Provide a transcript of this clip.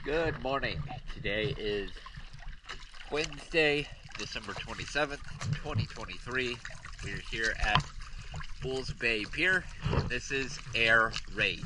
Good morning. Today is Wednesday, December 27th, 2023. We're here at Bulls Bay Pier, and this is Air Raid.